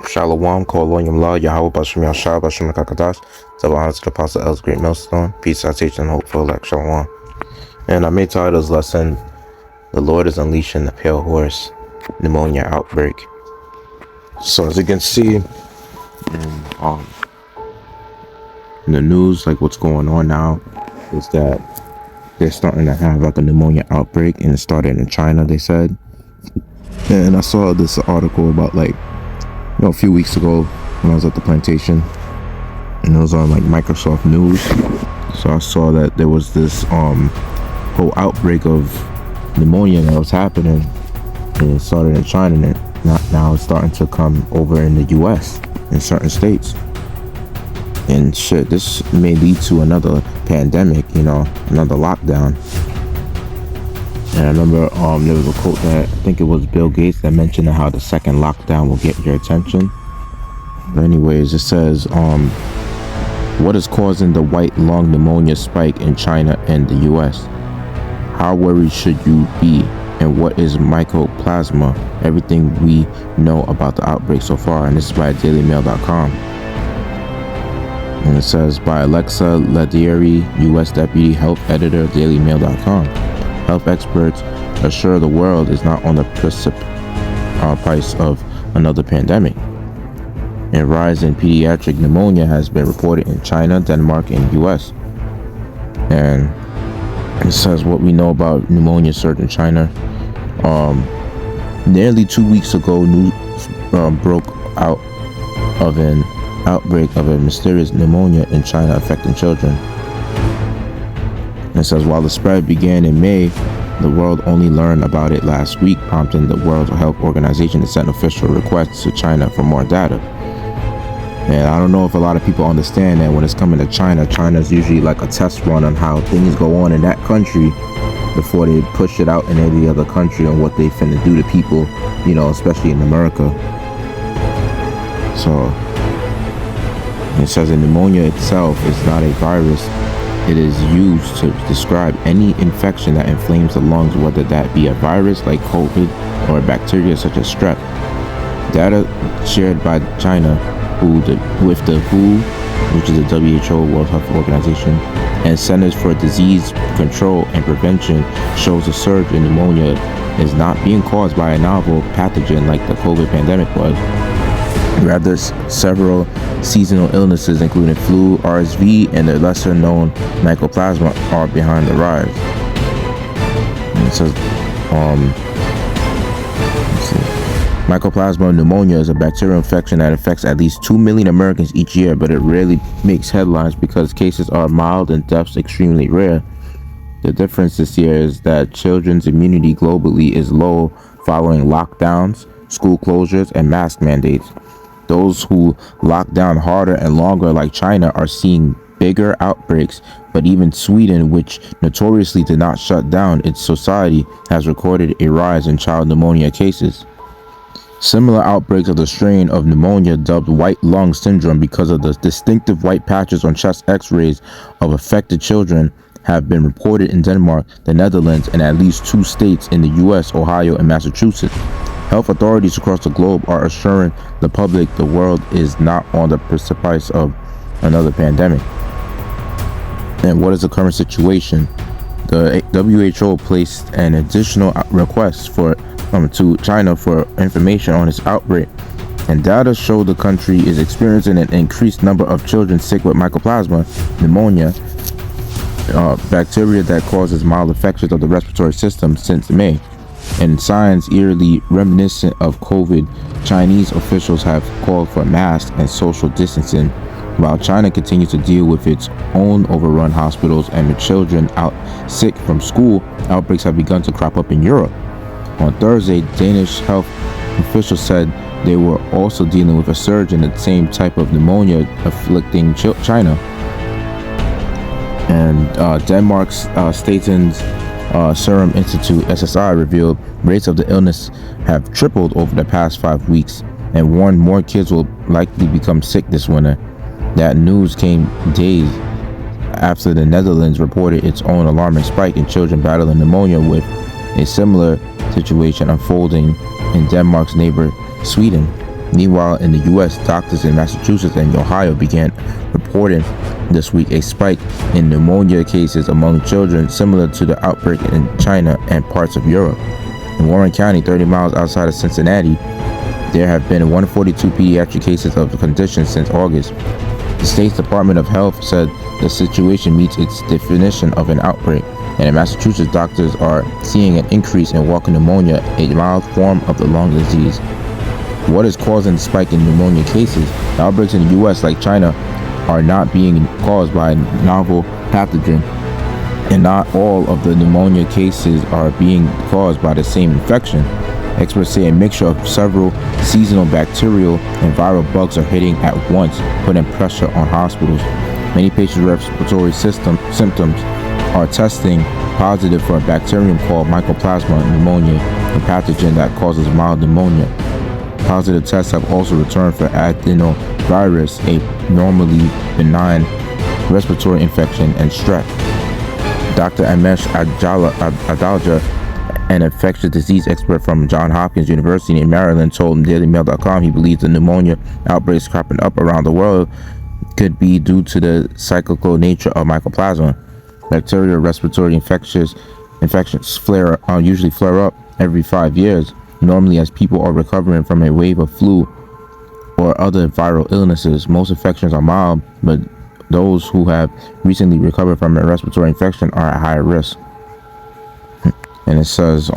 Shalom, Koloyam Law, Yahweh Bashim Yashar Bashim Kakadas, double honor to the Apostle El's Great Millstone, peace, citation, and hope for elect Shalom. And I made title this lesson, The Lord is Unleashing the Pale Horse, Pneumonia Outbreak. So as you can see in the news, like what's going on now is that they're starting to have like a pneumonia outbreak, and it started in China, they said. And I saw this article about a few weeks ago when I was at the plantation, and it was on like Microsoft News. So I saw that there was this whole outbreak of pneumonia that was happening, and it started in China, and now it's starting to come over in the US in certain states. And shit, this may lead to another pandemic, another lockdown. And I remember there was a quote that I think it was Bill Gates that mentioned how the second lockdown will get your attention. But anyways, it says, what is causing the white lung pneumonia spike in China and the US? How worried should you be? And what is mycoplasma? Everything we know about the outbreak so far. And this is by dailymail.com. And it says by Alexa Ladieri, US Deputy Health Editor, dailymail.com. Health experts assure the world is not on the precipice of another pandemic. A rise in pediatric pneumonia has been reported in China, Denmark, and US. And it says what we know about pneumonia surge in China. Nearly 2 weeks ago, news broke out of an outbreak of a mysterious pneumonia in China affecting children. It says while the spread began in May, the world only learned about it last week, prompting the World Health Organization to send official requests to China for more data. And I don't know if a lot of people understand that when it's coming to China, China's usually like a test run on how things go on in that country before they push it out in every other country on what they finna do to people, especially in America. So it says that pneumonia itself is not a virus. It is used to describe any infection that inflames the lungs, whether that be a virus like COVID or a bacteria such as strep. Data shared by China with the WHO, which is the WHO, World Health Organization, and Centers for Disease Control and Prevention shows a surge in pneumonia is not being caused by a novel pathogen like the COVID pandemic was. Rather, several seasonal illnesses, including flu, RSV, and the lesser-known mycoplasma, are behind the rise. And it says, mycoplasma pneumonia is a bacterial infection that affects at least 2 million Americans each year, but it rarely makes headlines because cases are mild and deaths extremely rare. The difference this year is that children's immunity globally is low following lockdowns, school closures, and mask mandates. Those who lock down harder and longer, like China, are seeing bigger outbreaks, but even Sweden, which notoriously did not shut down its society, has recorded a rise in child pneumonia cases. Similar outbreaks of the strain of pneumonia dubbed white lung syndrome because of the distinctive white patches on chest x-rays of affected children have been reported in Denmark, the Netherlands, and at least 2 states in the US, Ohio, and Massachusetts. Health authorities across the globe are assuring the public the world is not on the precipice of another pandemic. And what is the current situation? The WHO placed an additional request to China for information on this outbreak, and data show the country is experiencing an increased number of children sick with mycoplasma pneumonia, bacteria that causes mild infections of the respiratory system since May. And signs eerily reminiscent of COVID, Chinese officials have called for masks and social distancing, while China continues to deal with its own overrun hospitals and with children out sick from school. Outbreaks have begun to crop up in Europe. On Thursday, Danish health officials said they were also dealing with a surge in the same type of pneumonia afflicting China. And Denmark's Statens Serum Institute (SSI) revealed rates of the illness have tripled over the past 5 weeks and warned more kids will likely become sick this winter. That news came days after the Netherlands reported its own alarming spike in children battling pneumonia, with a similar situation unfolding in Denmark's neighbor Sweden. Meanwhile, in the U.S., doctors in Massachusetts and Ohio began reporting this week a spike in pneumonia cases among children similar to the outbreak in China and parts of Europe. In Warren County, 30 miles outside of Cincinnati, there have been 142 pediatric cases of the condition since August. The state's Department of Health said the situation meets its definition of an outbreak, and in Massachusetts, doctors are seeing an increase in walking pneumonia, a mild form of the lung disease. What is causing the spike in pneumonia cases? The outbreaks in the U.S., like China, are not being caused by a novel pathogen, and not all of the pneumonia cases are being caused by the same infection. Experts say a mixture of several seasonal bacterial and viral bugs are hitting at once, putting pressure on hospitals. Many patients' respiratory symptoms are testing positive for a bacterium called Mycoplasma pneumonia, a pathogen that causes mild pneumonia. Positive tests have also returned for adenovirus, a normally benign respiratory infection, and strep. Dr. Amesh Adalja, an infectious disease expert from Johns Hopkins University in Maryland, told DailyMail.com he believes the pneumonia outbreaks cropping up around the world could be due to the cyclical nature of mycoplasma. Bacterial respiratory infections usually flare up every 5 years, normally as people are recovering from a wave of flu or other viral illnesses. Most infections are mild, but those who have recently recovered from a respiratory infection are at higher risk. And it says,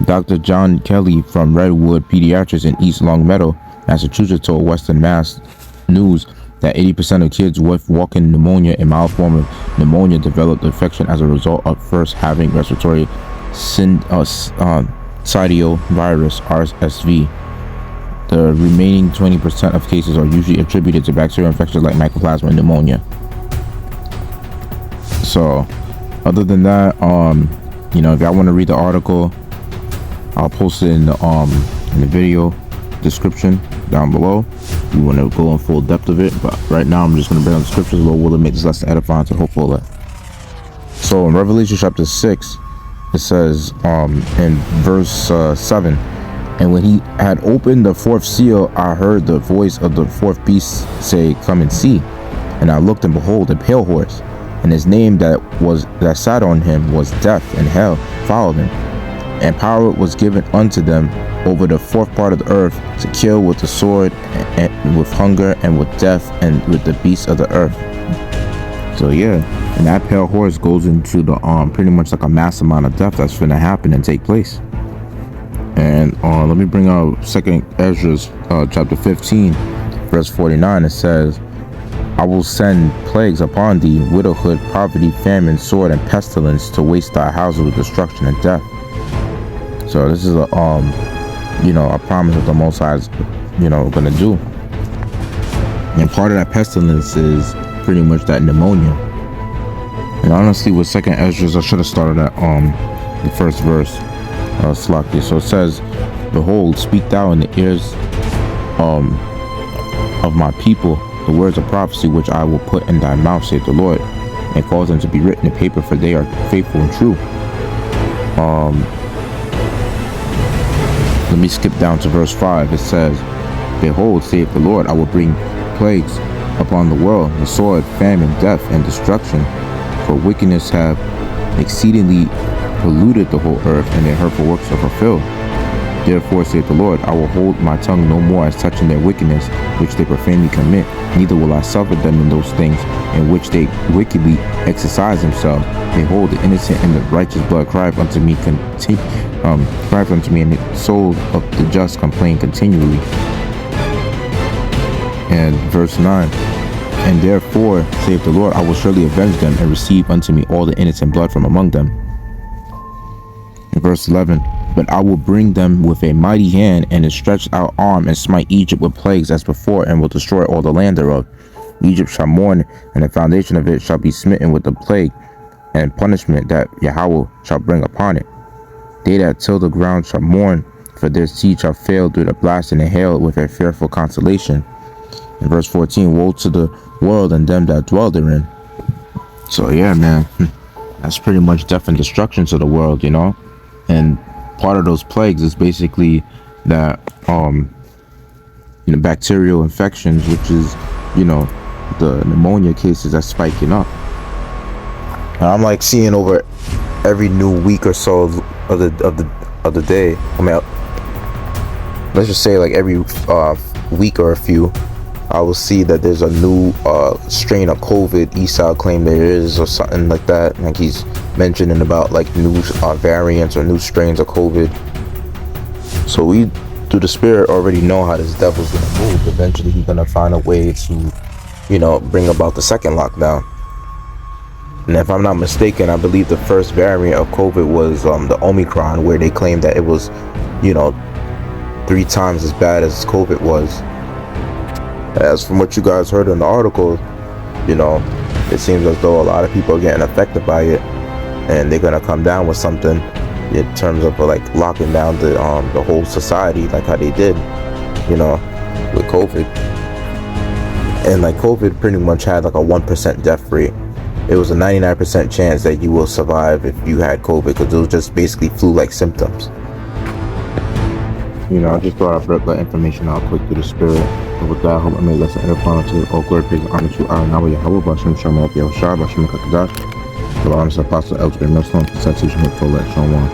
Dr. John Kelly from Redwood Pediatrics in East Longmeadow, Massachusetts, told Western Mass News that 80% of kids with walking pneumonia, a mild form of pneumonia, develop the infection as a result of first having respiratory syncytial virus, RSV. The remaining 20% of cases are usually attributed to bacterial infections like mycoplasma pneumonia. So, other than that, if y'all want to read the article, I'll post it in the video description down below. If you want to go in full depth of it, but right now I'm just going to bring on the scriptures. Lord will make this lesson edifying to hopeful. So in Revelation chapter 6, it says in verse 7, and when he had opened the fourth seal, I heard the voice of the fourth beast say, come and see. And I looked, and behold, a pale horse, and his name that sat on him was Death, and hell followed him. And power was given unto them over the fourth part of the earth to kill with the sword, and with hunger, and with death, and with the beasts of the earth. So yeah, and that pale horse goes into the pretty much like a mass amount of death that's gonna happen and take place. And let me bring out 2nd Ezra chapter 15 verse 49. It says, I will send plagues upon thee, widowhood, poverty, famine, sword, and pestilence, to waste thy houses with destruction and death. So this is a promise that the Most High is gonna do. And part of that pestilence is pretty much that pneumonia. And honestly, with 2nd Ezra, I should have started at the first verse. Slack this. So it says, behold, speak thou in the ears of my people the words of prophecy which I will put in thy mouth, saith the Lord, and cause them to be written in paper, for they are faithful and true. Let me skip down to verse 5. It says, behold, saith the Lord, I will bring plagues upon the world, the sword, famine, death, and destruction, for wickedness have exceedingly polluted the whole earth, and their hurtful works are fulfilled. Therefore, saith the Lord, I will hold my tongue no more as touching their wickedness, which they profanely commit, neither will I suffer them in those things in which they wickedly exercise themselves. Behold, the innocent and the righteous blood crieth unto me, and the soul of the just complain continually. And verse 9, and therefore, saith the Lord, I will surely avenge them, and receive unto me all the innocent blood from among them. In verse 11, but I will bring them with a mighty hand and a stretched out arm, and smite Egypt with plagues as before, and will destroy all the land thereof. Egypt shall mourn, and the foundation of it shall be smitten with the plague and punishment that Yahweh shall bring upon it. They that till the ground shall mourn, for their seed shall fail through the blast and the hail with a fearful consolation. In verse 14, woe to the world and them that dwell therein. So yeah, man, that's pretty much death and destruction to the world, And part of those plagues is basically that bacterial infections, which is, the pneumonia cases that's spiking up. And I'm like seeing over every new week or so of the day. I mean, let's just say like every week or a few, I will see that there's a new strain of COVID. Esau claimed there is, or something like that. Like he's mentioning about like new variants or new strains of COVID. So we, through the spirit, already know how this devil's gonna move. Eventually, he's gonna find a way to, bring about the second lockdown. And if I'm not mistaken, I believe the first variant of COVID was the Omicron, where they claimed that it was, 3 times as bad as COVID was. As from what you guys heard in the article, it seems as though a lot of people are getting affected by it, and they're gonna come down with something in terms of like locking down the whole society, like how they did, with COVID. And like COVID pretty much had like a 1% death rate. It was a 99% chance that you will survive if you had COVID, because it was just basically flu-like symptoms. I just thought I'd bring that information out quick to the spirit. And with that, I hope I made lesson edifying to all glory, praise, and honor to our Yahweh, Bashem, Shalom, Yahshua, Bashem, Kakadash. The honest apostle, Elder Millstone, Sensation, Full, Shalom.